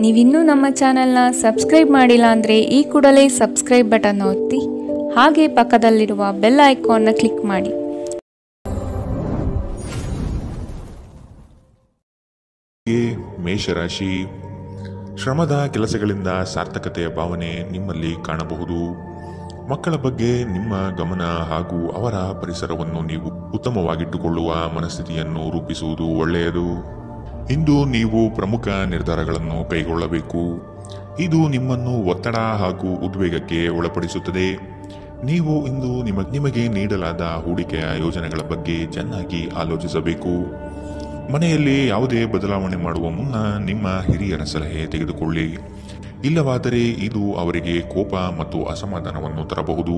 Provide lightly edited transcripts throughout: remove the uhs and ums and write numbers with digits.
ನೀವಿನ್ನೂ ನಮ್ಮ ಚಾನೆಲ್ನ ಸಬ್ಸ್ಕ್ರೈಬ್ ಮಾಡಿಲ್ಲ ಅಂದರೆ ಈ ಕೂಡಲೇ ಸಬ್ಸ್ಕ್ರೈಬ್ ಬಟನ್ ಒತ್ತಿ ಹಾಗೆ ಪಕ್ಕದಲ್ಲಿರುವ ಬೆಲ್ ಐಕಾನ್ನ ಕ್ಲಿಕ್ ಮಾಡಿ. ಮೇಷರಾಶಿ, ಶ್ರಮದ ಕೆಲಸಗಳಿಂದ ಸಾರ್ಥಕತೆಯ ಭಾವನೆ ನಿಮ್ಮಲ್ಲಿ ಕಾಣಬಹುದು. ಮಕ್ಕಳ ಬಗ್ಗೆ ನಿಮ್ಮ ಗಮನ ಹಾಗೂ ಅವರ ಪರಿಸರವನ್ನು ನೀವು ಉತ್ತಮವಾಗಿಟ್ಟುಕೊಳ್ಳುವ ಮನಸ್ಥಿತಿಯನ್ನು ರೂಪಿಸುವುದು ಒಳ್ಳೆಯದು. ಇಂದು ನೀವು ಪ್ರಮುಖ ನಿರ್ಧಾರಗಳನ್ನು ಕೈಗೊಳ್ಳಬೇಕು. ಇದು ನಿಮ್ಮನ್ನು ಒತ್ತಡ ಹಾಗೂ ಉದ್ವೇಗಕ್ಕೆ ಒಳಪಡಿಸುತ್ತದೆ. ನೀವು ಇಂದು ನಿಮಗೆ ನೀಡಲಾದ ಹೂಡಿಕೆಯ ಯೋಜನೆಗಳ ಬಗ್ಗೆ ಚೆನ್ನಾಗಿ ಆಲೋಚಿಸಬೇಕು. ಮನೆಯಲ್ಲಿ ಯಾವುದೇ ಬದಲಾವಣೆ ಮಾಡುವ ಮುನ್ನ ನಿಮ್ಮ ಹಿರಿಯರ ಸಲಹೆ ತೆಗೆದುಕೊಳ್ಳಿ. ಇಲ್ಲವಾದರೆ ಇದು ಅವರಿಗೆ ಕೋಪ ಮತ್ತು ಅಸಮಾಧಾನವನ್ನು ತರಬಹುದು.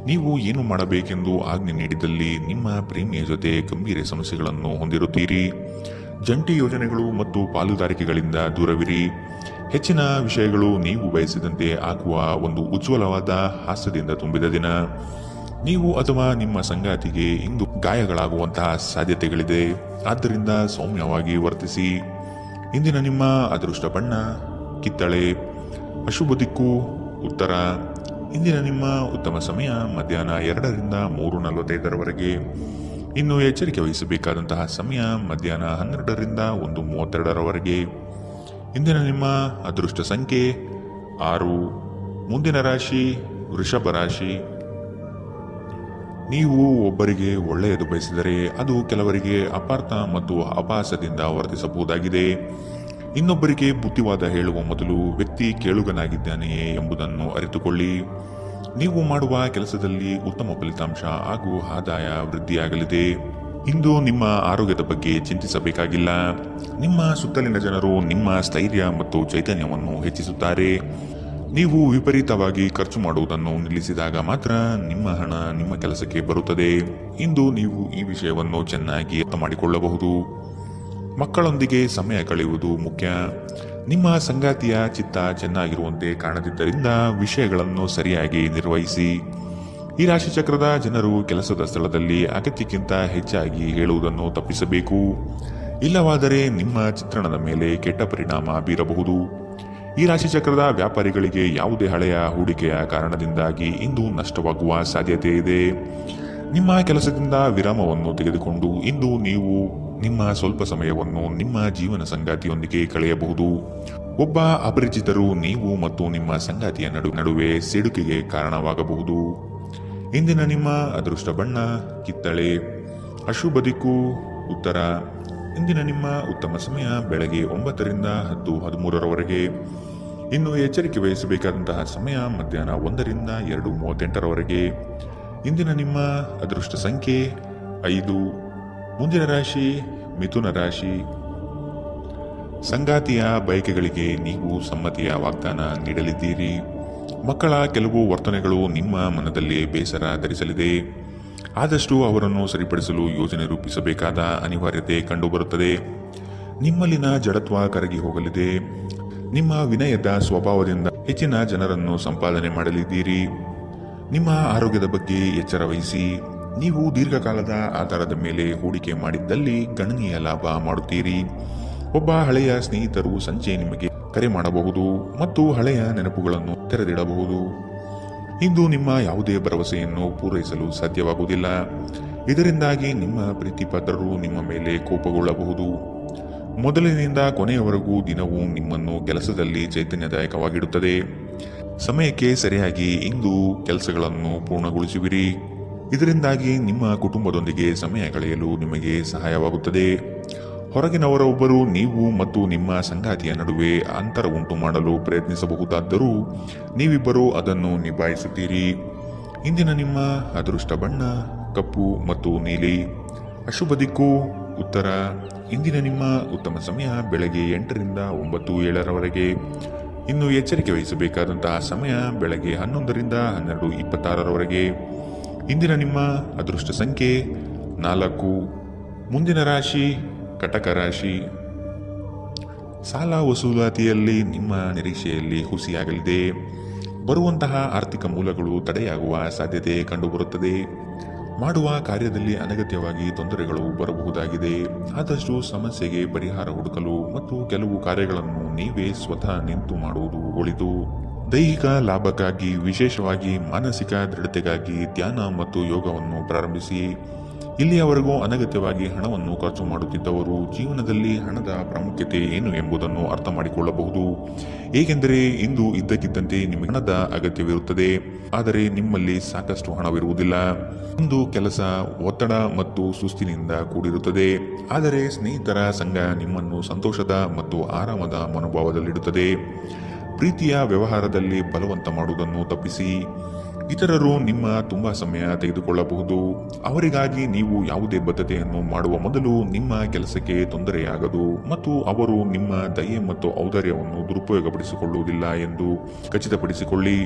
ನೀವು ಏನು ಮಾಡಬೇಕೆಂದು ಆಜ್ಞೆ ನೀಡಿದಲ್ಲಿ ನಿಮ್ಮ ಪ್ರೇಮಿಯ ಜೊತೆ ಗಂಭೀರ ಸಮಸ್ಯೆಗಳನ್ನು ಹೊಂದಿರುತ್ತೀರಿ. ಜಂಟಿ ಯೋಜನೆಗಳು ಮತ್ತು ಪಾಲುದಾರಿಕೆಗಳಿಂದ ದೂರವಿರಿ. ಹೆಚ್ಚಿನ ವಿಷಯಗಳು ನೀವು ಬಯಸಿದಂತೆ ಆಗುವ ಒಂದು ಉಜ್ವಲವಾದ ಹಾಸ್ಯದಿಂದ ತುಂಬಿದ ದಿನ. ನೀವು ಅಥವಾ ನಿಮ್ಮ ಸಂಗಾತಿಗೆ ಇಂದು ಗಾಯಗಳಾಗುವಂತಹ ಸಾಧ್ಯತೆಗಳಿದೆ. ಆದ್ದರಿಂದ ಸೌಮ್ಯವಾಗಿ ವರ್ತಿಸಿ. ಇಂದಿನ ನಿಮ್ಮ ಅದೃಷ್ಟ ಬಣ್ಣ ಕಿತ್ತಳೆ. ಅಶುಭ ದಿಕ್ಕು ಉತ್ತರ. ಇಂದಿನ ನಿಮ್ಮ ಉತ್ತಮ ಸಮಯ ಮಧ್ಯಾಹ್ನ 2 ರಿಂದ 3:45 ಇನ್ನು ಎಚ್ಚರಿಕೆ ವಹಿಸಬೇಕಾದಂತಹ ಸಮಯ ಮಧ್ಯಾಹ್ನ 12 ರಿಂದ 1:32 ಇಂದಿನ ನಿಮ್ಮ ಅದೃಷ್ಟ ಸಂಖ್ಯೆ 6. ಮುಂದಿನ ರಾಶಿ ವೃಷಭ ರಾಶಿ. ನೀವು ಒಬ್ಬರಿಗೆ ಒಳ್ಳೆಯದು ಬಯಸಿದರೆ ಅದು ಕೆಲವರಿಗೆ ಅಪಾರ್ಥ ಮತ್ತು ಅಪಹಾಸದಿಂದ ವರ್ತಿಸಬಹುದಾಗಿದೆ. ಇನ್ನೊಬ್ಬರಿಗೆ ಬುದ್ಧಿವಾದ ಹೇಳುವ ಮೊದಲು ವ್ಯಕ್ತಿ ಕೇಳುಗನಾಗಿದ್ದಾನೆಯೇ ಎಂಬುದನ್ನು ಅರಿತುಕೊಳ್ಳಿ. ನೀವು ಮಾಡುವ ಕೆಲಸದಲ್ಲಿ ಉತ್ತಮ ಫಲಿತಾಂಶ ಹಾಗೂ ಆದಾಯ ವೃದ್ಧಿಯಾಗಲಿದೆ. ಇಂದು ನಿಮ್ಮ ಆರೋಗ್ಯದ ಬಗ್ಗೆ ಚಿಂತಿಸಬೇಕಾಗಿಲ್ಲ. ನಿಮ್ಮ ಸುತ್ತಲಿನ ಜನರು ನಿಮ್ಮ ಸ್ಥೈರ್ಯ ಮತ್ತು ಚೈತನ್ಯವನ್ನು ಹೆಚ್ಚಿಸುತ್ತಾರೆ. ನೀವು ವಿಪರೀತವಾಗಿ ಖರ್ಚು ಮಾಡುವುದನ್ನು ನಿಲ್ಲಿಸಿದಾಗ ಮಾತ್ರ ನಿಮ್ಮ ಹಣ ನಿಮ್ಮ ಕೆಲಸಕ್ಕೆ ಬರುತ್ತದೆ. ಇಂದು ನೀವು ಈ ವಿಷಯವನ್ನು ಚೆನ್ನಾಗಿ ಅರ್ಥ ಮಾಡಿಕೊಳ್ಳಬಹುದು. ಮಕ್ಕಳೊಂದಿಗೆ ಸಮಯ ಕಳೆಯುವುದು ಮುಖ್ಯ. ನಿಮ್ಮ ಸಂಗಾತಿಯ ಚಿತ್ತ ಚೆನ್ನಾಗಿರುವಂತೆ ಕಾಣದಿದ್ದರಿಂದ ವಿಷಯಗಳನ್ನು ಸರಿಯಾಗಿ ನಿರ್ವಹಿಸಿ. ಈ ರಾಶಿಚಕ್ರದ ಜನರು ಕೆಲಸದ ಸ್ಥಳದಲ್ಲಿ ಅಗತ್ಯಕ್ಕಿಂತ ಹೆಚ್ಚಾಗಿ ಹೇಳುವುದನ್ನು ತಪ್ಪಿಸಬೇಕು. ಇಲ್ಲವಾದರೆ ನಿಮ್ಮ ಚಿತ್ರಣದ ಮೇಲೆ ಕೆಟ್ಟ ಪರಿಣಾಮ ಬೀರಬಹುದು. ಈ ರಾಶಿಚಕ್ರದ ವ್ಯಾಪಾರಿಗಳಿಗೆ ಯಾವುದೇ ಹಳೆಯ ಹೂಡಿಕೆಯ ಕಾರಣದಿಂದಾಗಿ ಇಂದು ನಷ್ಟವಾಗುವ ಸಾಧ್ಯತೆ ಇದೆ. ನಿಮ್ಮ ಕೆಲಸದಿಂದ ವಿರಾಮವನ್ನು ತೆಗೆದುಕೊಂಡು ಇಂದು ನೀವು ನಿಮ್ಮ ಸ್ವಲ್ಪ ಸಮಯವನ್ನು ನಿಮ್ಮ ಜೀವನ ಸಂಗಾತಿಯೊಂದಿಗೆ ಕಳೆಯಬಹುದು. ಒಬ್ಬ ಅಪರಿಚಿತರು ನೀವು ಮತ್ತು ನಿಮ್ಮ ಸಂಗಾತಿಯ ನಡುವೆ ಸಿಡುಕಿಗೆ ಕಾರಣವಾಗಬಹುದು. ಇಂದಿನ ನಿಮ್ಮ ಅದೃಷ್ಟ ಬಣ್ಣ ಕಿತ್ತಳೆ. ಅಶುಭ ದಿಕ್ಕು ಉತ್ತರ. ಇಂದಿನ ನಿಮ್ಮ ಉತ್ತಮ ಸಮಯ ಬೆಳಗ್ಗೆ 9 ರಿಂದ 10:13 ಇನ್ನು ಎಚ್ಚರಿಕೆ ವಹಿಸಬೇಕಾದಂತಹ ಸಮಯ ಮಧ್ಯಾಹ್ನ 1 ರಿಂದ 2:38 ಇಂದಿನ ನಿಮ್ಮ ಅದೃಷ್ಟ ಸಂಖ್ಯೆ 5. ಮುಂದಿನ ರಾಶಿ ಮಿಥುನ ರಾಶಿ. ಸಂಗಾತಿಯ ಬಯಕೆಗಳಿಗೆ ನೀವು ಸಮ್ಮತಿಯ ವಾಗ್ದಾನ ನೀಡಲಿದ್ದೀರಿ. ಮಕ್ಕಳ ಕೆಲವು ವರ್ತನೆಗಳು ನಿಮ್ಮ ಮನದಲ್ಲಿ ಬೇಸರ ಧರಿಸಲಿದೆ. ಆದಷ್ಟು ಅವರನ್ನು ಸರಿಪಡಿಸಲು ಯೋಜನೆ ರೂಪಿಸಬೇಕಾದ ಅನಿವಾರ್ಯತೆ ಕಂಡುಬರುತ್ತದೆ. ನಿಮ್ಮಲ್ಲಿನ ಜಡತ್ವ ಕರಗಿ ಹೋಗಲಿದೆ. ನಿಮ್ಮ ವಿನಯದ ಸ್ವಭಾವದಿಂದ ಹೆಚ್ಚಿನ ಜನರನ್ನು ಸಂಪಾದನೆ ಮಾಡಲಿದ್ದೀರಿ. ನಿಮ್ಮ ಆರೋಗ್ಯದ ಬಗ್ಗೆ ಎಚ್ಚರ ವಹಿಸಿ. ನೀವು ದೀರ್ಘಕಾಲದ ಆಧಾರದ ಮೇಲೆ ಹೂಡಿಕೆ ಮಾಡಿದ್ದಲ್ಲಿ ಗಣನೀಯ ಲಾಭ ಮಾಡುತ್ತೀರಿ. ಒಬ್ಬ ಹಳೆಯ ಸ್ನೇಹಿತರು ಸಂಜೆ ನಿಮಗೆ ಕರೆ ಮಾಡಬಹುದು ಮತ್ತು ಹಳೆಯ ನೆನಪುಗಳನ್ನು ತೆರೆದಿಡಬಹುದು. ಇಂದು ನಿಮ್ಮ ಯಾವುದೇ ಭರವಸೆಯನ್ನು ಪೂರೈಸಲು ಸಾಧ್ಯವಾಗುವುದಿಲ್ಲ. ಇದರಿಂದಾಗಿ ನಿಮ್ಮ ಪ್ರೀತಿಪಾತ್ರರು ನಿಮ್ಮ ಮೇಲೆ ಕೋಪಗೊಳ್ಳಬಹುದು. ಮೊದಲಿನಿಂದ ಕೊನೆಯವರೆಗೂ ದಿನವೂ ನಿಮ್ಮನ್ನು ಕೆಲಸದಲ್ಲಿ ಚೈತನ್ಯದಾಯಕವಾಗಿಡುತ್ತದೆ. ಸಮಯಕ್ಕೆ ಸರಿಯಾಗಿ ಇಂದು ಕೆಲಸಗಳನ್ನು ಪೂರ್ಣಗೊಳಿಸುವಿರಿ. ಇದರಿಂದಾಗಿ ನಿಮ್ಮ ಕುಟುಂಬದೊಂದಿಗೆ ಸಮಯ ಕಳೆಯಲು ನಿಮಗೆ ಸಹಾಯವಾಗುತ್ತದೆ. ಹೊರಗಿನವರೊಬ್ಬರು ನೀವು ಮತ್ತು ನಿಮ್ಮ ಸಂಗಾತಿಯ ನಡುವೆ ಅಂತರ ಉಂಟು ಮಾಡಲು ಪ್ರಯತ್ನಿಸಬಹುದಾದರೂ ನೀವಿಬ್ಬರೂ ಅದನ್ನು ನಿಭಾಯಿಸುತ್ತೀರಿ. ಇಂದಿನ ನಿಮ್ಮ ಅದೃಷ್ಟ ಬಣ್ಣ ಕಪ್ಪು ಮತ್ತು ನೀಲಿ. ಅಶುಭ ದಿಕ್ಕು ಉತ್ತರ. ಇಂದಿನ ನಿಮ್ಮ ಉತ್ತಮ ಸಮಯ ಬೆಳಗ್ಗೆ 8 ರಿಂದ 9:07 ಇನ್ನು ಎಚ್ಚರಿಕೆ ವಹಿಸಬೇಕಾದಂತಹ ಸಮಯ ಬೆಳಗ್ಗೆ 11 ರಿಂದ 12:26 ಇಂದಿನ ನಿಮ್ಮ ಅದೃಷ್ಟ ಸಂಖ್ಯೆ 4. ಮುಂದಿನ ರಾಶಿ ಕಟಕ ರಾಶಿ. ಸಾಲ ವಸೂಲಾತಿಯಲ್ಲಿ ನಿಮ್ಮ ನಿರೀಕ್ಷೆಯಲ್ಲಿ ಹುಸಿಯಾಗಲಿದೆ. ಬರುವಂತಹ ಆರ್ಥಿಕ ಮೂಲಗಳು ತಡೆಯಾಗುವ ಸಾಧ್ಯತೆ ಕಂಡುಬರುತ್ತದೆ. ಮಾಡುವ ಕಾರ್ಯದಲ್ಲಿ ಅನಗತ್ಯವಾಗಿ ತೊಂದರೆಗಳು ಬರಬಹುದಾಗಿದೆ. ಆದಷ್ಟು ಸಮಸ್ಯೆಗೆ ಪರಿಹಾರ ಹುಡುಕಲು ಮತ್ತು ಕೆಲವು ಕಾರ್ಯಗಳನ್ನು ನೀವೇ ಸ್ವತಃ ನಿಂತು ಮಾಡುವುದು ಒಳಿತು. ದೈಹಿಕ ಲಾಭಕ್ಕಾಗಿ, ವಿಶೇಷವಾಗಿ ಮಾನಸಿಕ ದೃಢತೆಗಾಗಿ ಧ್ಯಾನ ಮತ್ತು ಯೋಗವನ್ನು ಪ್ರಾರಂಭಿಸಿ. ಇಲ್ಲಿಯವರೆಗೂ ಅನಗತ್ಯವಾಗಿ ಹಣವನ್ನು ಖರ್ಚು ಮಾಡುತ್ತಿದ್ದವರು ಜೀವನದಲ್ಲಿ ಹಣದ ಪ್ರಾಮುಖ್ಯತೆ ಏನು ಎಂಬುದನ್ನು ಅರ್ಥ ಮಾಡಿಕೊಳ್ಳಬಹುದು. ಏಕೆಂದರೆ ಇಂದು ಇದ್ದಕ್ಕಿದ್ದಂತೆ ನಿಮಗೆ ಹಣದ ಅಗತ್ಯವಿರುತ್ತದೆ, ಆದರೆ ನಿಮ್ಮಲ್ಲಿ ಸಾಕಷ್ಟು ಹಣವಿರುವುದಿಲ್ಲ. ಇಂದು ಕೆಲಸ ಒತ್ತಡ ಮತ್ತು ಸುಸ್ತಿನಿಂದ ಕೂಡಿರುತ್ತದೆ, ಆದರೆ ಸ್ನೇಹಿತರ ಸಂಘ ನಿಮ್ಮನ್ನು ಸಂತೋಷದ ಮತ್ತು ಆರಾಮದ ಮನೋಭಾವದಲ್ಲಿಡುತ್ತದೆ. ಪ್ರೀತಿಯ ವ್ಯವಹಾರದಲ್ಲಿ ಬಲವಂತ ಮಾಡುವುದನ್ನು ತಪ್ಪಿಸಿ. ಇತರರು ನಿಮ್ಮ ತುಂಬಾ ಸಮಯ ತೆಗೆದುಕೊಳ್ಳಬಹುದು. ಅವರಿಗಾಗಿ ನೀವು ಯಾವುದೇ ಬದ್ಧತೆಯನ್ನು ಮಾಡುವ ಮೊದಲು ನಿಮ್ಮ ಕೆಲಸಕ್ಕೆ ತೊಂದರೆಯಾಗದು ಮತ್ತು ಅವರು ನಿಮ್ಮ ದಯೆ ಮತ್ತು ಔದಾರ್ಯವನ್ನು ದುರುಪಯೋಗಪಡಿಸಿಕೊಳ್ಳುವುದಿಲ್ಲ ಎಂದು ಖಚಿತಪಡಿಸಿಕೊಳ್ಳಿ.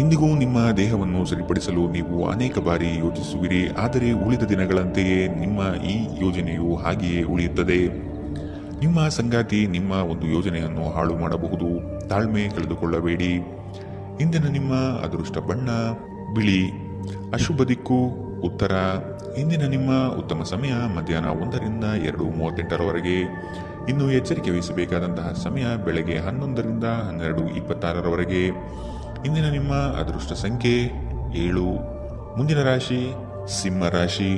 ಇಂದಿಗೂ ನಿಮ್ಮ ದೇಹವನ್ನು ಸರಿಪಡಿಸಲು ನೀವು ಅನೇಕ ಬಾರಿ ಯೋಚಿಸುವಿರಿ, ಆದರೆ ಉಳಿದ ದಿನಗಳಂತೆಯೇ ನಿಮ್ಮ ಈ ಯೋಜನೆಯು ಹಾಗೆಯೇ ಉಳಿಯುತ್ತದೆ. ನಿಮ್ಮ ಸಂಗಾತಿ ನಿಮ್ಮ ಒಂದು ಯೋಜನೆಯನ್ನು ಹಾಳು ಮಾಡಬಹುದು. ತಾಳ್ಮೆ ಕಳೆದುಕೊಳ್ಳಬೇಡಿ. ಇಂದಿನ ನಿಮ್ಮ ಅದೃಷ್ಟ ಬಣ್ಣ ಬಿಳಿ. ಅಶುಭ ದಿಕ್ಕು ಉತ್ತರ. ಇಂದಿನ ನಿಮ್ಮ ಉತ್ತಮ ಸಮಯ ಮಧ್ಯಾಹ್ನ 1 ರಿಂದ 2:38 ಇನ್ನು ಎಚ್ಚರಿಕೆ ವಹಿಸಬೇಕಾದಂತಹ ಸಮಯ ಬೆಳಗ್ಗೆ 11 ರಿಂದ 12:26 ಇಂದಿನ ನಿಮ್ಮ ಅದೃಷ್ಟ ಸಂಖ್ಯೆ 7. ಮುಂದಿನ ರಾಶಿ ಸಿಂಹ ರಾಶಿ.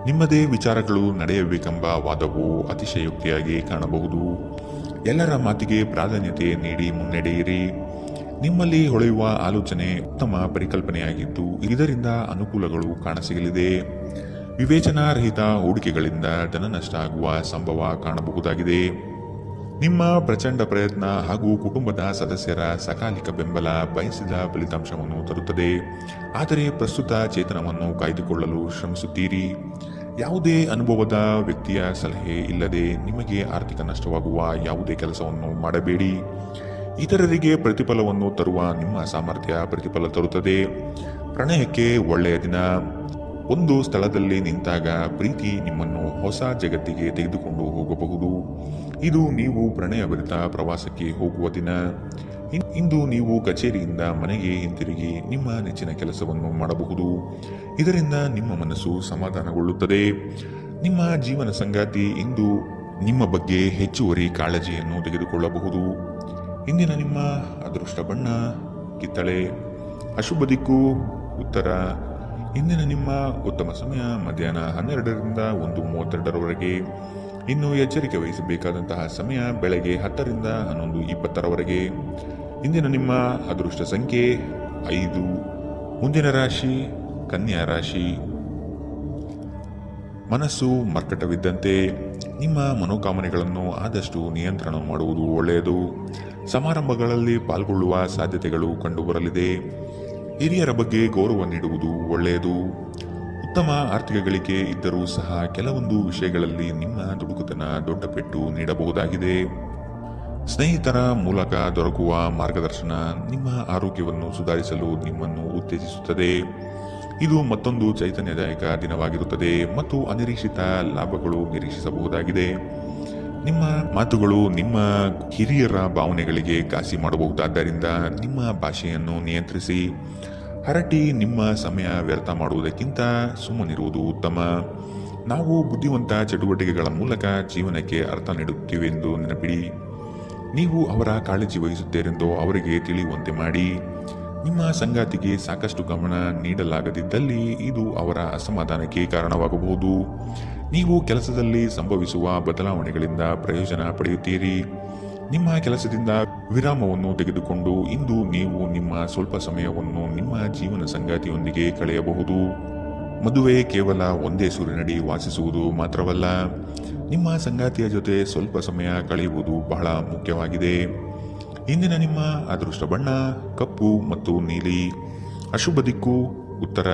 ನಿಮ್ಮದೇ ವಿಚಾರಗಳು ನಡೆಯಬೇಕೆಂಬ ವಾದವು ಅತಿಶಯೋಕ್ತಿಯಾಗಿ ಕಾಣಬಹುದು. ಎಲ್ಲರ ಮಾತಿಗೆ ಪ್ರಾಧಾನ್ಯತೆ ನೀಡಿ ಮುನ್ನಡೆಯಿರಿ. ನಿಮ್ಮಲ್ಲಿ ಹೊಳೆಯುವ ಆಲೋಚನೆ ಉತ್ತಮ ಪರಿಕಲ್ಪನೆಯಾಗಿದ್ದು ಇದರಿಂದ ಅನುಕೂಲಗಳು ಕಾಣಸಿಗಲಿದೆ. ವಿವೇಚನಾರಹಿತ ಹೂಡಿಕೆಗಳಿಂದ ಧನನಷ್ಟ ಆಗುವ ಸಂಭವ ಕಾಣಬಹುದಾಗಿದೆ. ನಿಮ್ಮ ಪ್ರಚಂಡ ಪ್ರಯತ್ನ ಹಾಗೂ ಕುಟುಂಬದ ಸದಸ್ಯರ ಸಕಾಲಿಕ ಬೆಂಬಲ ಬಯಸಿದ ಫಲಿತಾಂಶವನ್ನು ತರುತ್ತದೆ, ಆದರೆ ಪ್ರಸ್ತುತ ಚೇತನವನ್ನು ಕಾಯ್ದುಕೊಳ್ಳಲು ಶ್ರಮಿಸುತ್ತೀರಿ. ಯಾವುದೇ ಅನುಭವದ ವ್ಯಕ್ತಿಯ ಸಲಹೆ ಇಲ್ಲದೆ ನಿಮಗೆ ಆರ್ಥಿಕ ನಷ್ಟವಾಗುವ ಯಾವುದೇ ಕೆಲಸವನ್ನು ಮಾಡಬೇಡಿ. ಇತರರಿಗೆ ಪ್ರತಿಫಲವನ್ನು ತರುವ ನಿಮ್ಮ ಸಾಮರ್ಥ್ಯ ಪ್ರತಿಫಲ ತರುತ್ತದೆ. ಪ್ರಣಯಕ್ಕೆ ಒಳ್ಳೆಯ ದಿನ. ಒಂದು ಸ್ಥಳದಲ್ಲಿ ನಿಂತಾಗ ಪ್ರೀತಿ ನಿಮ್ಮನ್ನು ಹೊಸ ಜಗತ್ತಿಗೆ ತೆಗೆದುಕೊಂಡು ಹೋಗಬಹುದು. ಇದು ನೀವು ಪ್ರಣಯಭರಿತ ಪ್ರವಾಸಕ್ಕೆ ಹೋಗುವ ದಿನ. ಇಂದು ನೀವು ಕಚೇರಿಯಿಂದ ಮನೆಗೆ ಹಿಂತಿರುಗಿ ನಿಮ್ಮ ನೆಚ್ಚಿನ ಕೆಲಸವನ್ನು ಮಾಡಬಹುದು. ಇದರಿಂದ ನಿಮ್ಮ ಮನಸ್ಸು ಸಮಾಧಾನಗೊಳ್ಳುತ್ತದೆ. ನಿಮ್ಮ ಜೀವನ ಸಂಗಾತಿ ಇಂದು ನಿಮ್ಮ ಬಗ್ಗೆ ಹೆಚ್ಚುವರಿ ಕಾಳಜಿಯನ್ನು ತೆಗೆದುಕೊಳ್ಳಬಹುದು. ಇಂದಿನ ನಿಮ್ಮ ಅದೃಷ್ಟ ಬಣ್ಣ ಕಿತ್ತಳೆ. ಅಶುಭ ದಿಕ್ಕು ಉತ್ತರ. ಇಂದಿನ ನಿಮ್ಮ ಉತ್ತಮ ಸಮಯ ಮಧ್ಯಾಹ್ನ 12 ರಿಂದ 1:32 ಇನ್ನು ಎಚ್ಚರಿಕೆ ವಹಿಸಬೇಕಾದಂತಹ ಸಮಯ ಬೆಳಗ್ಗೆ 10 ರಿಂದ 11:20 ಇಂದಿನ ನಿಮ್ಮ ಅದೃಷ್ಟ ಸಂಖ್ಯೆ 5. ಮುಂದಿನ ರಾಶಿ ಕನ್ಯಾ ರಾಶಿ. ಮನಸ್ಸು ಮರ್ಕಟವಿದ್ದಂತೆ. ನಿಮ್ಮ ಮನೋಕಾಮನೆಗಳನ್ನು ಆದಷ್ಟು ನಿಯಂತ್ರಣ ಮಾಡುವುದು ಒಳ್ಳೆಯದು. ಸಮಾರಂಭಗಳಲ್ಲಿ ಪಾಲ್ಗೊಳ್ಳುವ ಸಾಧ್ಯತೆಗಳು ಕಂಡುಬರಲಿದೆ. ಹಿರಿಯರ ಬಗ್ಗೆ ಗೌರವ ನೀಡುವುದು ಒಳ್ಳೆಯದು. ಉತ್ತಮ ಆರ್ಥಿಕ ಗಳಿಕೆ ಇದ್ದರೂ ಸಹ ಕೆಲವೊಂದು ವಿಷಯಗಳಲ್ಲಿ ನಿಮ್ಮ ದುಡುಕುತನ ದೊಡ್ಡ ಪೆಟ್ಟು ನೀಡಬಹುದಾಗಿದೆ. ಸ್ನೇಹಿತರ ಮೂಲಕ ದೊರಕುವ ಮಾರ್ಗದರ್ಶನ ನಿಮ್ಮ ಆರೋಗ್ಯವನ್ನು ಸುಧಾರಿಸಲು ನಿಮ್ಮನ್ನು ಉತ್ತೇಜಿಸುತ್ತದೆ. ಇದು ಮತ್ತೊಂದು ಚೈತನ್ಯದಾಯಕ ದಿನವಾಗಿರುತ್ತದೆ ಮತ್ತು ಅನಿರೀಕ್ಷಿತ ಲಾಭಗಳು ನಿರೀಕ್ಷಿಸಬಹುದಾಗಿದೆ. ನಿಮ್ಮ ಮಾತುಗಳು ನಿಮ್ಮ ಹಿರಿಯರ ಭಾವನೆಗಳಿಗೆ ಘಾಸಿ ಮಾಡಬಹುದಾದ್ದರಿಂದ ನಿಮ್ಮ ಭಾಷೆಯನ್ನು ನಿಯಂತ್ರಿಸಿ. ಹರಟಿ ನಿಮ್ಮ ಸಮಯ ವ್ಯರ್ಥ ಮಾಡುವುದಕ್ಕಿಂತ ಸುಮ್ಮನಿರುವುದು ಉತ್ತಮ. ನಾವು ಬುದ್ಧಿವಂತ ಚಟುವಟಿಕೆಗಳ ಮೂಲಕ ಜೀವನಕ್ಕೆ ಅರ್ಥ ನೀಡುತ್ತೇವೆಂದು ನೆನಪಿಡಿ. ನೀವು ಅವರ ಕಾಳಜಿ ವಹಿಸುತ್ತೀರೆಂದು ಅವರಿಗೆ ತಿಳಿಯುವಂತೆ ಮಾಡಿ. ನಿಮ್ಮ ಸಂಗಾತಿಗೆ ಸಾಕಷ್ಟು ಗಮನ ನೀಡಲಾಗದಿದ್ದಲ್ಲಿ ಇದು ಅವರ ಅಸಮಾಧಾನಕ್ಕೆ ಕಾರಣವಾಗಬಹುದು. ನೀವು ಕೆಲಸದಲ್ಲಿ ಸಂಭವಿಸುವ ಬದಲಾವಣೆಗಳಿಂದ ಪ್ರಯೋಜನ ಪಡೆಯುತ್ತೀರಿ. ನಿಮ್ಮ ಕೆಲಸದಿಂದ ವಿರಾಮವನ್ನು ತೆಗೆದುಕೊಂಡು ಇಂದು ನೀವು ನಿಮ್ಮ ಸ್ವಲ್ಪ ಸಮಯವನ್ನು ನಿಮ್ಮ ಜೀವನ ಸಂಗಾತಿಯೊಂದಿಗೆ ಕಳೆಯಬಹುದು. ಮದುವೆ ಕೇವಲ ಒಂದೇ ಸೂರಿನಡಿ ವಾಸಿಸುವುದು ಮಾತ್ರವಲ್ಲ, ನಿಮ್ಮ ಸಂಗಾತಿಯ ಜೊತೆ ಸ್ವಲ್ಪ ಸಮಯ ಕಳೆಯುವುದು ಬಹಳ ಮುಖ್ಯವಾಗಿದೆ. ಇಂದಿನ ನಿಮ್ಮ ಅದೃಷ್ಟ ಬಣ್ಣ ಕಪ್ಪು ಮತ್ತು ನೀಲಿ. ಅಶುಭ ದಿಕ್ಕು ಉತ್ತರ.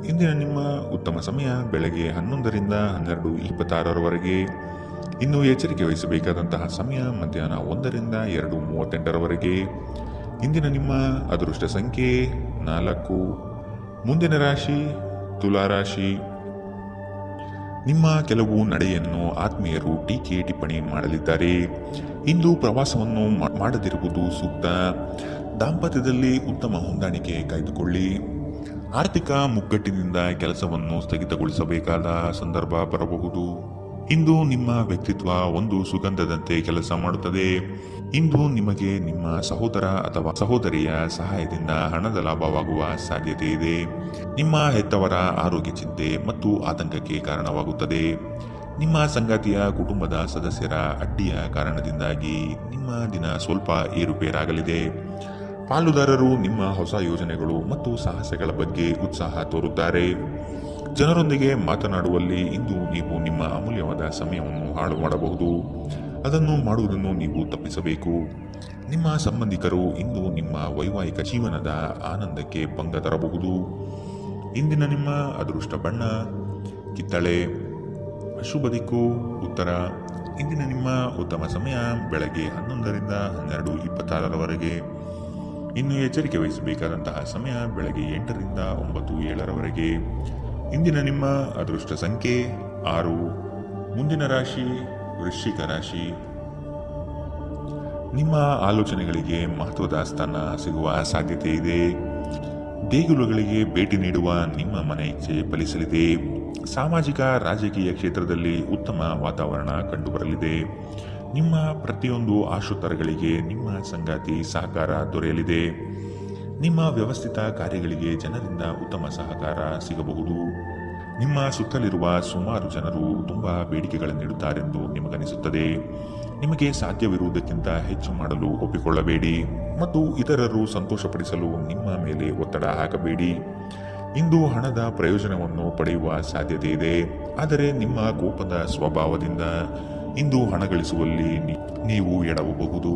ಇಂದಿನ ನಿಮ್ಮ ಉತ್ತಮ ಸಮಯ ಬೆಳಗ್ಗೆ 11 ರಿಂದ 12:26 ಇನ್ನು ಎಚ್ಚರಿಕೆ ವಹಿಸಬೇಕಾದಂತಹ ಸಮಯ ಮಧ್ಯಾಹ್ನ 1 ರಿಂದ 2:38 ಇಂದಿನ ನಿಮ್ಮ ಅದೃಷ್ಟ ಸಂಖ್ಯೆ 4. ಮುಂದಿನ ರಾಶಿ ತುಲಾರಾಶಿ. ನಿಮ್ಮ ಕೆಲವು ನಡೆಯನ್ನು ಆತ್ಮೀಯರು ಟೀಕೆ ಟಿಪ್ಪಣಿ ಮಾಡಲಿದ್ದಾರೆ. ಇಂದು ಪ್ರವಾಸವನ್ನು ಮಾಡದಿರುವುದು ಸೂಕ್ತ. ದಾಂಪತ್ಯದಲ್ಲಿ ಉತ್ತಮ ಹೊಂದಾಣಿಕೆ ಕಾಯ್ದುಕೊಳ್ಳಿ. ಆರ್ಥಿಕ ಮುಗ್ಗಟ್ಟಿನಿಂದ ಕೆಲಸವನ್ನು ಸ್ಥಗಿತಗೊಳಿಸಬೇಕಾದ ಸಂದರ್ಭ ಬರಬಹುದು. ಇಂದು ನಿಮ್ಮ ವ್ಯಕ್ತಿತ್ವ ಒಂದು ಸುಗಂಧದಂತೆ ಕೆಲಸ ಮಾಡುತ್ತದೆ. ಇಂದು ನಿಮಗೆ ನಿಮ್ಮ ಸಹೋದರ ಅಥವಾ ಸಹೋದರಿಯ ಸಹಾಯದಿಂದ ಹಣದ ಲಾಭವಾಗುವ ಸಾಧ್ಯತೆ ಇದೆ. ನಿಮ್ಮ ಹೆತ್ತವರ ಆರೋಗ್ಯ ಚಿಂತೆ ಮತ್ತು ಆತಂಕಕ್ಕೆ ಕಾರಣವಾಗುತ್ತದೆ. ನಿಮ್ಮ ಸಂಗಾತಿಯ ಕುಟುಂಬದ ಸದಸ್ಯರ ಅಡ್ಡಿಯ ಕಾರಣದಿಂದಾಗಿ ನಿಮ್ಮ ದಿನ ಸ್ವಲ್ಪ ಏರುಪೇರಾಗಲಿದೆ. ಪಾಲುದಾರರು ನಿಮ್ಮ ಹೊಸ ಯೋಜನೆಗಳು ಮತ್ತು ಸಾಹಸಗಳ ಬಗ್ಗೆ ಉತ್ಸಾಹ ತೋರುತ್ತಾರೆ. ಜನರೊಂದಿಗೆ ಮಾತನಾಡುವಲ್ಲಿ ಇಂದು ನೀವು ನಿಮ್ಮ ಅಮೂಲ್ಯವಾದ ಸಮಯವನ್ನು ಹಾಳು ಮಾಡಬಹುದು. ಅದನ್ನು ಮಾಡುವುದನ್ನು ನೀವು ತಪ್ಪಿಸಬೇಕು. ನಿಮ್ಮ ಸಂಬಂಧಿಕರು ಇಂದು ನಿಮ್ಮ ವೈವಾಹಿಕ ಜೀವನದ ಆನಂದಕ್ಕೆ ಭಂಗ ತರಬಹುದು. ಇಂದಿನ ನಿಮ್ಮ ಅದೃಷ್ಟ ಬಣ್ಣ ಕಿತ್ತಳೆ. ಶುಭ ದಿಕ್ಕು ಉತ್ತರ. ಇಂದಿನ ನಿಮ್ಮ ಉತ್ತಮ ಸಮಯ ಬೆಳಗ್ಗೆ 11ರಿಂದ 12:26ರವರೆಗೆ. ಇನ್ನು ಎಚ್ಚರಿಕೆ ವಹಿಸಬೇಕಾದಂತಹ ಸಮಯ ಬೆಳಗ್ಗೆ 8ರಿಂದ 9:07ರವರೆಗೆ. ಇಂದಿನ ನಿಮ್ಮ ಅದೃಷ್ಟ ಸಂಖ್ಯೆ 6. ಮುಂದಿನ ರಾಶಿ ವೃಶ್ಚಿಕ ರಾಶಿ. ನಿಮ್ಮ ಆಲೋಚನೆಗಳಿಗೆ ಮಹತ್ವದ ಸ್ಥಾನ ಸಿಗುವ ಸಾಧ್ಯತೆ ಇದೆ. ದೇಗುಲಗಳಿಗೆ ಭೇಟಿ ನೀಡುವ ನಿಮ್ಮ ಮನೆ ಇಚ್ಛೆ ಫಲಿಸಲಿದೆ. ಸಾಮಾಜಿಕ ರಾಜಕೀಯ ಕ್ಷೇತ್ರದಲ್ಲಿ ಉತ್ತಮ ವಾತಾವರಣ ಕಂಡುಬರಲಿದೆ. ನಿಮ್ಮ ಪ್ರತಿಯೊಂದು ಆಶೋತ್ತರಗಳಿಗೆ ನಿಮ್ಮ ಸಂಗಾತಿ ಸಹಕಾರ ದೊರೆಯಲಿದೆ. ನಿಮ್ಮ ವ್ಯವಸ್ಥಿತ ಕಾರ್ಯಗಳಿಗೆ ಜನರಿಂದ ಉತ್ತಮ ಸಹಕಾರ ಸಿಗಬಹುದು. ನಿಮ್ಮ ಸುತ್ತಲಿರುವ ಸುಮಾರು ಜನರು ತುಂಬಾ ಬೇಡಿಕೆಗಳನ್ನಿಡುತ್ತಾರೆಂದು ನಿಮಗನಿಸುತ್ತದೆ. ನಿಮಗೆ ಸಾಧ್ಯವಿರುವುದಕ್ಕಿಂತ ಹೆಚ್ಚು ಮಾಡಲು ಒಪ್ಪಿಕೊಳ್ಳಬೇಡಿ ಮತ್ತು ಇತರರು ಸಂತೋಷಪಡಿಸಲು ನಿಮ್ಮ ಮೇಲೆ ಒತ್ತಡ ಹಾಕಬೇಡಿ. ಇಂದು ಹಣದ ಪ್ರಯೋಜನವನ್ನು ಪಡೆಯುವ ಸಾಧ್ಯತೆ ಇದೆ. ಆದರೆ ನಿಮ್ಮ ಕೋಪದ ಸ್ವಭಾವದಿಂದ ಇಂದು ಹಣ ಗಳಿಸುವಲ್ಲಿ ನೀವು ಎಡವಬಹುದು.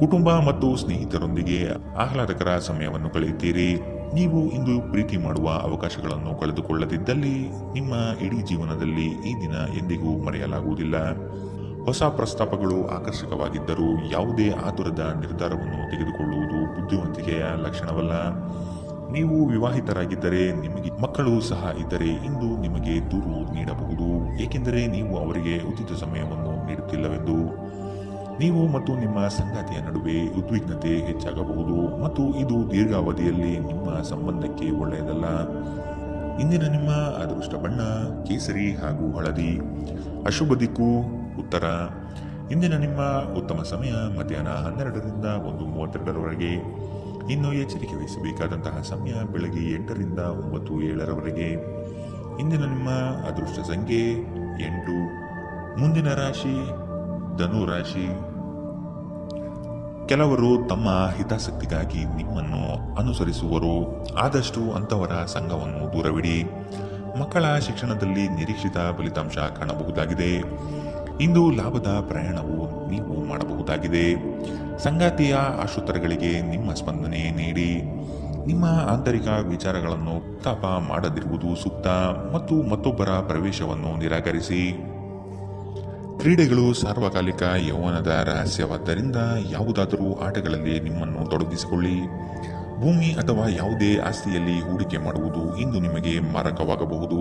ಕುಟುಂಬ ಮತ್ತು ಸ್ನೇಹಿತರೊಂದಿಗೆ ಆಹ್ಲಾದಕರ ಸಮಯವನ್ನು ಕಳೆಯುತ್ತೀರಿ. ನೀವು ಇಂದು ಪ್ರೀತಿ ಮಾಡುವ ಅವಕಾಶಗಳನ್ನು ಕಳೆದುಕೊಳ್ಳದಿದ್ದಲ್ಲಿ ನಿಮ್ಮ ಇಡೀ ಜೀವನದಲ್ಲಿ ಈ ದಿನ ಎಂದಿಗೂ ಮರೆಯಲಾಗುವುದಿಲ್ಲ. ಹೊಸ ಪ್ರಸ್ತಾಪಗಳು ಆಕರ್ಷಕವಾಗಿದ್ದರೂ ಯಾವುದೇ ಆತುರದ ನಿರ್ಧಾರವನ್ನು ತೆಗೆದುಕೊಳ್ಳುವುದು ಬುದ್ಧಿವಂತಿಕೆಯ ಲಕ್ಷಣವಲ್ಲ. ನೀವು ವಿವಾಹಿತರಾಗಿದ್ದರೆ ನಿಮಗೆ ಮಕ್ಕಳು ಸಹ ಇದ್ದರೆ ಇಂದು ನಿಮಗೆ ದೂರು ನೀಡಬಹುದು, ಏಕೆಂದರೆ ನೀವು ಅವರಿಗೆ ಉಚಿತ ಸಮಯವನ್ನು ನೀಡುತ್ತಿಲ್ಲವೆಂದು. ನೀವು ಮತ್ತು ನಿಮ್ಮ ಸಂಗಾತಿಯ ನಡುವೆ ಉದ್ವಿಗ್ನತೆ ಹೆಚ್ಚಾಗಬಹುದು ಮತ್ತು ಇದು ದೀರ್ಘಾವಧಿಯಲ್ಲಿ ನಿಮ್ಮ ಸಂಬಂಧಕ್ಕೆ ಒಳ್ಳೆಯದಲ್ಲ. ಇಂದಿನ ನಿಮ್ಮ ಅದೃಷ್ಟ ಬಣ್ಣ ಕೇಸರಿ ಹಾಗೂ ಹಳದಿ. ಅಶುಭ ದಿಕ್ಕು ಉತ್ತರ. ಇಂದಿನ ನಿಮ್ಮ ಉತ್ತಮ ಸಮಯ ಮಧ್ಯಾಹ್ನ 12ರಿಂದ 1:32ರವರೆಗೆ. ಇನ್ನು ಎಚ್ಚರಿಕೆ ವಹಿಸಬೇಕಾದಂತಹ ಸಮಯ ಬೆಳಗ್ಗೆ 8ರಿಂದ 9:07ರವರೆಗೆ. ಇಂದಿನ ನಿಮ್ಮ ಅದೃಷ್ಟ ಸಂಖ್ಯೆ 8. ಮುಂದಿನ ರಾಶಿ ಧನು ರಾಶಿ. ಕೆಲವರು ತಮ್ಮ ಹಿತಾಸಕ್ತಿಗಾಗಿ ನಿಮ್ಮನ್ನು ಅನುಸರಿಸುವರು. ಆದಷ್ಟು ಅಂತವರ ಸಂಘವನ್ನು ದೂರವಿಡಿ. ಮಕ್ಕಳ ಶಿಕ್ಷಣದಲ್ಲಿ ನಿರೀಕ್ಷಿತ ಫಲಿತಾಂಶ ಕಾಣಬಹುದಾಗಿದೆ. ಇಂದು ಲಾಭದ ಪ್ರಯಾಣವು ನೀವು ಮಾಡಬಹುದಾಗಿದೆ. ಸಂಗಾತಿಯ ಆಶೋತ್ತರಗಳಿಗೆ ನಿಮ್ಮ ಸ್ಪಂದನೆ ನೀಡಿ. ನಿಮ್ಮ ಆಂತರಿಕ ವಿಚಾರಗಳನ್ನು ತಾಪ ಮಾಡದಿರುವುದು ಸೂಕ್ತ ಮತ್ತು ಮತ್ತೊಬ್ಬರ ಪ್ರವೇಶವನ್ನು ನಿರಾಕರಿಸಿ. ಕ್ರೀಡೆಗಳು ಸಾರ್ವಕಾಲಿಕ ಯೌವನದ ರಹಸ್ಯವಾದ್ದರಿಂದ ಯಾವುದಾದರೂ ಆಟಗಳಲ್ಲಿ ನಿಮ್ಮನ್ನು ತೊಡಗಿಸಿಕೊಳ್ಳಿ. ಭೂಮಿ ಅಥವಾ ಯಾವುದೇ ಆಸ್ತಿಯಲ್ಲಿ ಹೂಡಿಕೆ ಮಾಡುವುದು ಇಂದು ನಿಮಗೆ ಮಾರಕವಾಗಬಹುದು.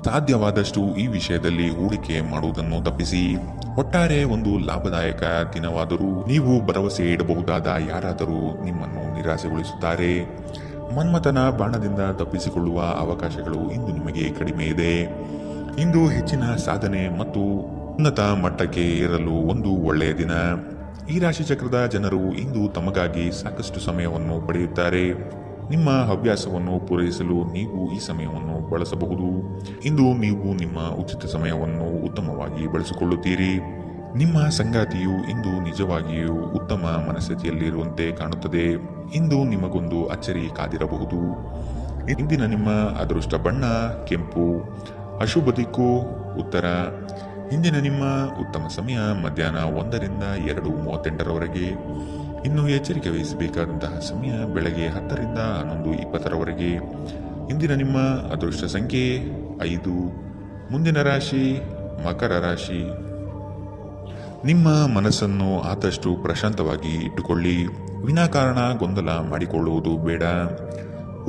ಸಾಧ್ಯವಾದಷ್ಟು ಈ ವಿಷಯದಲ್ಲಿ ಹೂಡಿಕೆ ಮಾಡುವುದನ್ನು ತಪ್ಪಿಸಿ. ಒಟ್ಟಾರೆ ಒಂದು ಲಾಭದಾಯಕ ದಿನವಾದರೂ ನೀವು ಭರವಸೆ ಇಡಬಹುದಾದ ಯಾರಾದರೂ ನಿಮ್ಮನ್ನು ನಿರಾಸೆಗೊಳಿಸುತ್ತಾರೆ. ಮನ್ಮಥನ ಬಾಣದಿಂದ ತಪ್ಪಿಸಿಕೊಳ್ಳುವ ಅವಕಾಶಗಳು ಇಂದು ನಿಮಗೆ ಕಡಿಮೆ ಇದೆ. ಇಂದು ಹೆಚ್ಚಿನ ಸಾಧನೆ ಮತ್ತು ಉನ್ನತ ಮಟ್ಟಕ್ಕೆ ಏರಲು ಒಂದು ಒಳ್ಳೆಯ ದಿನ. ಈ ರಾಶಿ ಚಕ್ರದ ಜನರು ಇಂದು ತಮಗಾಗಿ ಸಾಕಷ್ಟು ಸಮಯವನ್ನು ಪಡೆಯುತ್ತಾರೆ. ನಿಮ್ಮ ಹವ್ಯಾಸವನ್ನು ಪೂರೈಸಲು ನೀವು ಈ ಸಮಯವನ್ನು ಬಳಸಬಹುದು. ಇಂದು ನೀವು ನಿಮ್ಮ ಉಚಿತ ಸಮಯವನ್ನು ಉತ್ತಮವಾಗಿ ಬಳಸಿಕೊಳ್ಳುತ್ತೀರಿ. ನಿಮ್ಮ ಸಂಗಾತಿಯು ಇಂದು ನಿಜವಾಗಿಯೂ ಉತ್ತಮ ಮನಸ್ಥಿತಿಯಲ್ಲಿರುವಂತೆ ಕಾಣುತ್ತದೆ. ಇಂದು ನಿಮಗೊಂದು ಅಚ್ಚರಿ ಕಾದಿರಬಹುದು. ಇಂದಿನ ನಿಮ್ಮ ಅದೃಷ್ಟ ಬಣ್ಣ ಕೆಂಪು. ಅಶುಭ ದಿಕ್ಕು ಉತ್ತರ. ಇಂದಿನ ನಿಮ್ಮ ಉತ್ತಮ ಸಮಯ ಮಧ್ಯಾಹ್ನ 1ರಿಂದ 2:38ರವರೆಗೆ. ಇನ್ನು ಎಚ್ಚರಿಕೆ ವಹಿಸಬೇಕಾದಂತಹ ಸಮಯ ಬೆಳಗ್ಗೆ 10ರಿಂದ 11:20ರವರೆಗೆ. ಇಂದಿನ ನಿಮ್ಮ ಅದೃಷ್ಟ ಸಂಖ್ಯೆ 5. ಮುಂದಿನ ರಾಶಿ ಮಕರ ರಾಶಿ. ನಿಮ್ಮ ಮನಸ್ಸನ್ನು ಆದಷ್ಟು ಪ್ರಶಾಂತವಾಗಿ ಇಟ್ಟುಕೊಳ್ಳಿ. ವಿನಾಕಾರಣ ಗೊಂದಲ ಮಾಡಿಕೊಳ್ಳುವುದು ಬೇಡ.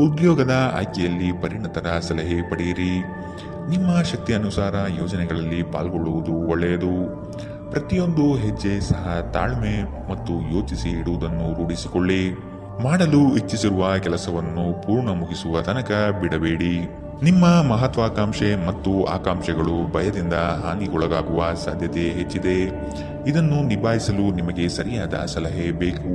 ಉದ್ಯೋಗದ ಆಯ್ಕೆಯಲ್ಲಿ ಪರಿಣತರ ಸಲಹೆ ಪಡೆಯಿರಿ. ನಿಮ್ಮ ಶಕ್ತಿ ಅನುಸಾರ ಯೋಜನೆಗಳಲ್ಲಿ ಪಾಲ್ಗೊಳ್ಳುವುದು ಒಳ್ಳೆಯದು. ಪ್ರತಿಯೊಂದು ಹೆಜ್ಜೆ ಸಹ ತಾಳ್ಮೆ ಮತ್ತು ಯೋಚಿಸಿ ಇಡುವುದನ್ನು ರೂಢಿಸಿಕೊಳ್ಳಿ. ಮಾಡಲು ಇಚ್ಛಿಸಿರುವ ಕೆಲಸವನ್ನು ಪೂರ್ಣ ಮುಗಿಸುವ ತನಕ ಬಿಡಬೇಡಿ. ನಿಮ್ಮ ಮಹತ್ವಾಕಾಂಕ್ಷೆ ಮತ್ತು ಆಕಾಂಕ್ಷೆಗಳು ಭಯದಿಂದ ಹಾನಿಗೊಳಗಾಗುವ ಸಾಧ್ಯತೆ ಹೆಚ್ಚಿದೆ. ಇದನ್ನು ನಿಭಾಯಿಸಲು ನಿಮಗೆ ಸರಿಯಾದ ಸಲಹೆ ಬೇಕು.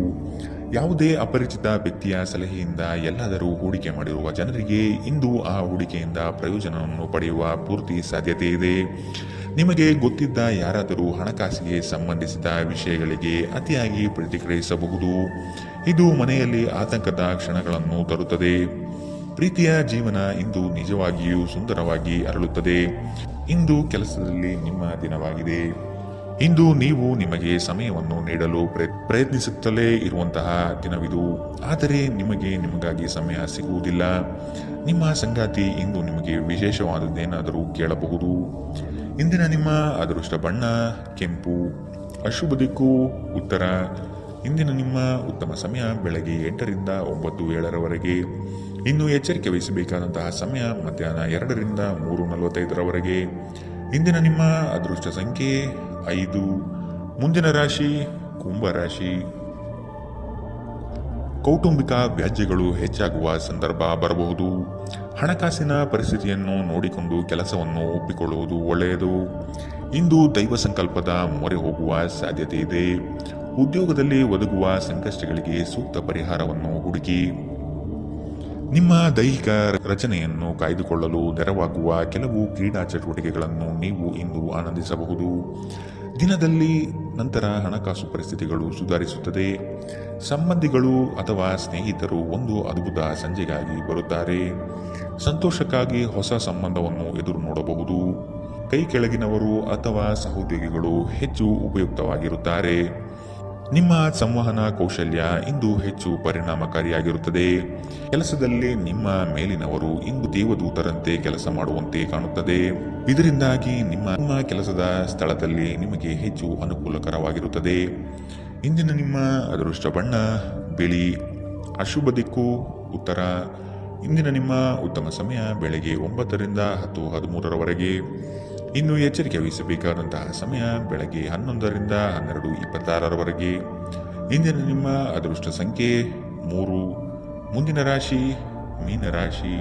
ಯಾವುದೇ ಅಪರಿಚಿತ ವ್ಯಕ್ತಿಯ ಸಲಹೆಯಿಂದ ಎಲ್ಲಾದರೂ ಹೂಡಿಕೆ ಮಾಡಿರುವ ಜನರಿಗೆ ಇಂದು ಆ ಹೂಡಿಕೆಯಿಂದ ಪ್ರಯೋಜನವನ್ನು ಪಡೆಯುವ ಪೂರ್ತಿ ಸಾಧ್ಯತೆ ಇದೆ. ನಿಮಗೆ ಗೊತ್ತಿದ್ದ ಯಾರಾದರೂ ಹಣಕಾಸಿಗೆ ಸಂಬಂಧಿಸಿದ ವಿಷಯಗಳಿಗೆ ಅತಿಯಾಗಿ ಪ್ರತಿಕ್ರಿಯಿಸಬಹುದು. ಇದು ಮನೆಯಲ್ಲಿ ಆತಂಕದ ಕ್ಷಣಗಳನ್ನು ತರುತ್ತದೆ. ಪ್ರೀತಿಯ ಜೀವನ ಇಂದು ನಿಜವಾಗಿಯೂ ಸುಂದರವಾಗಿ ಅರಳುತ್ತದೆ. ಇಂದು ಕೆಲಸದಲ್ಲಿ ನಿಮ್ಮ ದಿನವಾಗಿದೆ. ಇಂದು ನೀವು ನಿಮಗೆ ಸಮಯವನ್ನು ನೀಡಲು ಪ್ರಯತ್ನಿಸುತ್ತಲೇ ಇರುವಂತಹ ದಿನವಿದು. ಆದರೆ ನಿಮಗಾಗಿ ಸಮಯ ಸಿಗುವುದಿಲ್ಲ. ನಿಮ್ಮ ಸಂಗಾತಿ ಇಂದು ನಿಮಗೆ ವಿಶೇಷವಾದದ್ದೇನಾದರೂ ಕೇಳಬಹುದು. ಇಂದಿನ ನಿಮ್ಮ ಅದೃಷ್ಟ ಬಣ್ಣ ಕೆಂಪು. ಅಶುಭ ದಿಕ್ಕು ಉತ್ತರ. ಇಂದಿನ ನಿಮ್ಮ ಉತ್ತಮ ಸಮಯ ಬೆಳಗ್ಗೆ 8 ರಿಂದ 9, 7ರವರೆಗೆ. ಇನ್ನು ಎಚ್ಚರಿಕೆ ವಹಿಸಬೇಕಾದಂತಹ ಸಮಯ ಮಧ್ಯಾಹ್ನ 2 ರಿಂದ 3:45ರವರೆಗೆ. ಇಂದಿನ ನಿಮ್ಮ ಅದೃಷ್ಟ ಸಂಖ್ಯೆ 5. ಮುಂದಿನ ರಾಶಿ ಕುಂಭರಾಶಿ. ಕೌಟುಂಬಿಕ ವ್ಯಾಜ್ಯಗಳು ಹೆಚ್ಚಾಗುವ ಸಂದರ್ಭ ಬರಬಹುದು. ಹಣಕಾಸಿನ ಪರಿಸ್ಥಿತಿಯನ್ನು ನೋಡಿಕೊಂಡು ಕೆಲಸವನ್ನು ಒಪ್ಪಿಕೊಳ್ಳುವುದು ಒಳ್ಳೆಯದು. ಇಂದು ದೈವ ಸಂಕಲ್ಪದ ಮೊರೆ ಹೋಗುವ ಸಾಧ್ಯತೆ ಇದೆ. ಉದ್ಯೋಗದಲ್ಲಿ ಒದಗುವ ಸಂಕಷ್ಟಗಳಿಗೆ ಸೂಕ್ತ ಪರಿಹಾರವನ್ನು ಹುಡುಕಿ. ನಿಮ್ಮ ದೈಹಿಕ ರಚನೆಯನ್ನು ಕಾಯ್ದುಕೊಳ್ಳಲು ನೆರವಾಗುವ ಕೆಲವು ಕ್ರೀಡಾ ಚಟುವಟಿಕೆಗಳನ್ನು ನೀವು ಇಂದು ಆನಂದಿಸಬಹುದು. ದಿನದಲ್ಲಿ ನಂತರ ಹಣಕಾಸು ಪರಿಸ್ಥಿತಿಗಳು ಸುಧಾರಿಸುತ್ತದೆ. ಸಂಬಂಧಿಗಳು ಅಥವಾ ಸ್ನೇಹಿತರು ಒಂದು ಅದ್ಭುತ ಸಂಜೆಗಾಗಿ ಬರುತ್ತಾರೆ. ಸಂತೋಷಕ್ಕಾಗಿ ಹೊಸ ಸಂಬಂಧವನ್ನು ಎದುರು ನೋಡಬಹುದು. ಕೈ ಕೆಳಗಿನವರು ಅಥವಾ ಸಹೋದ್ಯೋಗಿಗಳು ಹೆಚ್ಚು ಉಪಯುಕ್ತವಾಗಿರುತ್ತಾರೆ. ನಿಮ್ಮ ಸಂವಹನ ಕೌಶಲ್ಯ ಇಂದು ಹೆಚ್ಚು ಪರಿಣಾಮಕಾರಿಯಾಗಿರುತ್ತದೆ. ಕೆಲಸದಲ್ಲಿ ನಿಮ್ಮ ಮೇಲಿನವರು ಇಂದು ದೇವದೂತರಂತೆ ಕೆಲಸ ಮಾಡುವಂತೆ ಕಾಣುತ್ತದೆ. ಇದರಿಂದಾಗಿ ನಿಮ್ಮ ಕೆಲಸದ ಸ್ಥಳದಲ್ಲಿ ನಿಮಗೆ ಹೆಚ್ಚು ಅನುಕೂಲಕರವಾಗಿರುತ್ತದೆ. ಇಂದಿನ ನಿಮ್ಮ ಅದೃಷ್ಟ ಬಣ್ಣ ಬಿಳಿ. ಅಶುಭ ದಿಕ್ಕು ಉತ್ತರ. ಇಂದಿನ ನಿಮ್ಮ ಉತ್ತಮ ಸಮಯ ಬೆಳಗ್ಗೆ 9 ರಿಂದ 10:13ರವರೆಗೆ. ಇನ್ನು ಎಚ್ಚರಿಕೆ ವಹಿಸಬೇಕಾದಂತಹ ಸಮಯ ಬೆಳಗ್ಗೆ 11 ರಿಂದ 12:26ರವರೆಗೆ. ಇಂದಿನ ನಿಮ್ಮ ಅದೃಷ್ಟ ಸಂಖ್ಯೆ 3. ಮುಂದಿನ ರಾಶಿ ಮೀನರಾಶಿ.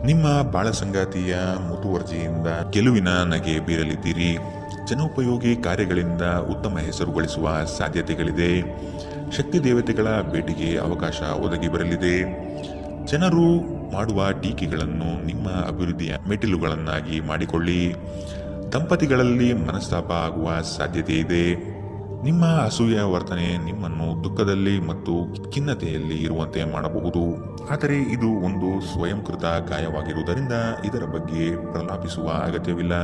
ನಿಮ್ಮ ಬಾಳ ಸಂಗಾತಿಯ ಮುತುವರ್ಜಿಯಿಂದ ಗೆಲುವಿನ ನಗೆ ಬೀರಲಿದ್ದೀರಿ. ಜನೋಪಯೋಗಿ ಕಾರ್ಯಗಳಿಂದ ಉತ್ತಮ ಹೆಸರು ಗಳಿಸುವ ಸಾಧ್ಯತೆಗಳಿದೆ. ಶಕ್ತಿ ದೇವತೆಗಳ ಭೇಟಿಗೆ ಅವಕಾಶ ಒದಗಿ ಬರಲಿದೆ. ಜನರು ಮಾಡುವ ಟೀಕೆಗಳನ್ನು ನಿಮ್ಮ ಅಭಿವೃದ್ಧಿಯ ಮೆಟ್ಟಿಲುಗಳನ್ನಾಗಿ ಮಾಡಿಕೊಳ್ಳಿ. ದಂಪತಿಗಳಲ್ಲಿ ಮನಸ್ತಾಪ ಆಗುವ ಸಾಧ್ಯತೆ ಇದೆ. ನಿಮ್ಮ ಅಸೂಯ ವರ್ತನೆ ನಿಮ್ಮನ್ನು ದುಃಖದಲ್ಲಿ ಮತ್ತು ಖಿನ್ನತೆಯಲ್ಲಿ ಇರುವಂತೆ ಮಾಡಬಹುದು. ಆದರೆ ಇದು ಒಂದು ಸ್ವಯಂಕೃತ ಗಾಯವಾಗಿರುವುದರಿಂದ ಇದರ ಬಗ್ಗೆ ಪ್ರಲಾಪಿಸುವ ಅಗತ್ಯವಿಲ್ಲ.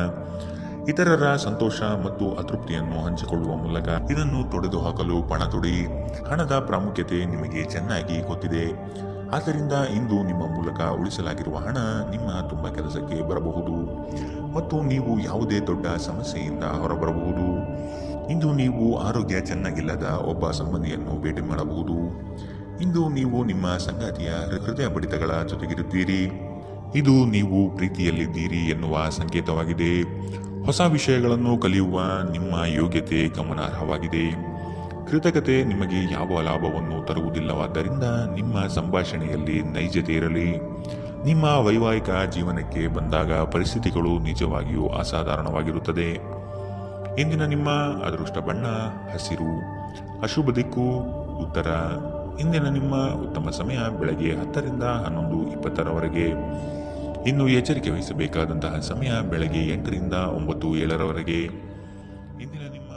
ಇತರರ ಸಂತೋಷ ಮತ್ತು ಅತೃಪ್ತಿಯನ್ನು ಹಂಚಿಕೊಳ್ಳುವ ಮೂಲಕ ಇದನ್ನು ತೊಡೆದುಹಾಕಲು ಪಣ ತೊಡಿ. ಹಣದ ಪ್ರಾಮುಖ್ಯತೆ ನಿಮಗೆ ಚೆನ್ನಾಗಿ ಗೊತ್ತಿದೆ. ಆದ್ದರಿಂದ ಇಂದು ನಿಮ್ಮ ಮೂಲಕ ಉಳಿಸಲಾಗಿರುವ ಹಣ ನಿಮ್ಮ ತುಂಬ ಕೆಲಸಕ್ಕೆ ಬರಬಹುದು ಮತ್ತು ನೀವು ಯಾವುದೇ ದೊಡ್ಡ ಸಮಸ್ಯೆಯಿಂದ ಹೊರಬರಬಹುದು. ಇಂದು ನೀವು ಆರೋಗ್ಯ ಚೆನ್ನಾಗಿಲ್ಲದ ಒಬ್ಬ ಸಂಬಂಧಿಯನ್ನು ಭೇಟಿ ಮಾಡಬಹುದು. ಇಂದು ನೀವು ನಿಮ್ಮ ಸಂಗಾತಿಯ ಹೃದಯ ಬಡಿತಗಳ ಜೊತೆಗಿರುತ್ತೀರಿ. ಇದು ನೀವು ಪ್ರೀತಿಯಲ್ಲಿದ್ದೀರಿ ಎನ್ನುವ ಸಂಕೇತವಾಗಿದೆ. ಹೊಸ ವಿಷಯಗಳನ್ನು ಕಲಿಯುವ ನಿಮ್ಮ ಯೋಗ್ಯತೆ ಗಮನಾರ್ಹವಾಗಿದೆ. ಕೃತಜ್ಞತೆ ನಿಮಗೆ ಯಾವ ಲಾಭವನ್ನು ತರುವುದಿಲ್ಲವಾದ್ದರಿಂದ ನಿಮ್ಮ ಸಂಭಾಷಣೆಯಲ್ಲಿ ನೈಜತೆ ಇರಲಿ. ನಿಮ್ಮ ವೈವಾಹಿಕ ಜೀವನಕ್ಕೆ ಬಂದಾಗ ಪರಿಸ್ಥಿತಿಗಳು ನಿಜವಾಗಿಯೂ ಅಸಾಧಾರಣವಾಗಿರುತ್ತದೆ. ಇಂದಿನ ನಿಮ್ಮ ಅದೃಷ್ಟ ಬಣ್ಣ ಹಸಿರು. ಅಶುಭ ದಿಕ್ಕು ಉತ್ತರ. ಇಂದಿನ ನಿಮ್ಮ ಉತ್ತಮ ಸಮಯ ಬೆಳಗ್ಗೆ 10 ರಿಂದ 11:20ರವರೆಗೆ. ಇನ್ನು ಎಚ್ಚರಿಕೆ ವಹಿಸಬೇಕಾದಂತಹ ಸಮಯ ಬೆಳಗ್ಗೆ 8 ರಿಂದ 9, 7ರವರೆಗೆ. ಇಂದಿನ ನಿಮ್ಮ